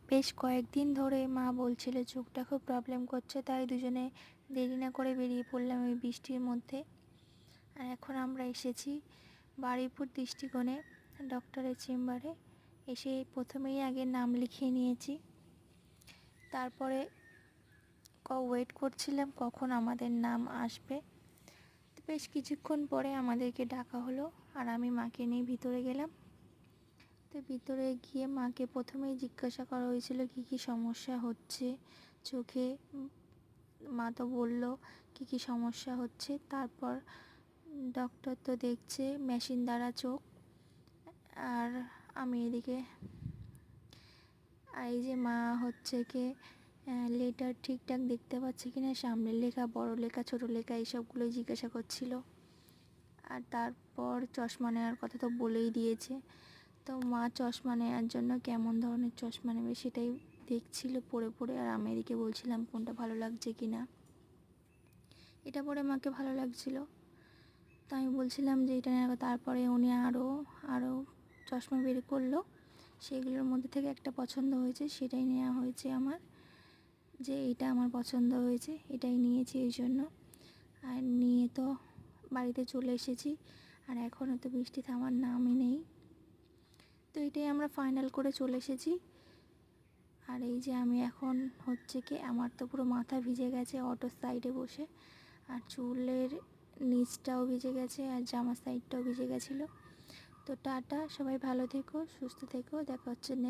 বেশ কয়েকদিন ধরে মা বলছিল চোখটা খুব প্রবলেম করছে, তাই দুজনে দেরি না করে বেরিয়ে পড়লাম এই বৃষ্টির মধ্যে। আর এখন আমরা এসেছি বারুইপুর দৃষ্টিকোণে ডক্টরের চেম্বারে। এসে প্রথমেই আগে নাম লিখিয়ে নিয়েছি, তারপরে ওয়েট করছিলাম কখন আমাদের নাম আসবে। তো বেশ কিছুক্ষণ পরে আমাদেরকে ডাকা হলো, আর আমি মাকে নিয়ে ভিতরে গেলাম। তো ভিতরে গিয়ে মাকে প্রথমেই জিজ্ঞাসা করা হয়েছিল কি কি সমস্যা হচ্ছে চোখে। মা তো বলল কি কি সমস্যা হচ্ছে। তারপর ডক্টর তো দেখছে মেশিন দ্বারা চোখ, আর আমি এদিকে এই যে মা হচ্ছে কি লেটার ঠিকঠাক দেখতে পাচ্ছে কিনা, সামনের লেখা, বড় লেখা, ছোট লেখা, এইসবগুলোই জিজ্ঞাসা করছিল। আর তারপর চশমা নেওয়ার কথা তো বলেই দিয়েছে। তো মা চশমা নেওয়ার জন্য কেমন ধরনের চশমা নেবে সেটাই দেখছিল পরে পরে, আর আমি এদিকে বলছিলাম কোনটা ভালো লাগছে কি না। এটা পরে মাকে ভালো লাগছিল, তো আমি বলছিলাম যে এটা নেওয়ার। তারপরে উনি আরও চশমা বের করলো, সেগুলোর মধ্যে থেকে একটা পছন্দ হয়েছে, সেটাই নেওয়া হয়েছে আমার। যে এটা আমার পছন্দ হয়েছে, এটাই নিয়েছি এই জন্য। আর নিয়ে তো বাড়িতে চলে এসেছি, আর এখনও তো বৃষ্টি থামার নামই নেই। তো এটাই আমরা ফাইনাল করে চলে এসেছি। আর এই যে আমি এখন হচ্ছে কি, আমার তো পুরো মাথা ভিজে গেছে অটোর সাইডে বসে, আর চুলের নিচটাও ভিজে গেছে, আর জামার সাইডটাও ভিজে গেছিলো। তো টাটা, সবাই ভালো থেকো, সুস্থ থেকো, দেখা হচ্ছে নেক্সট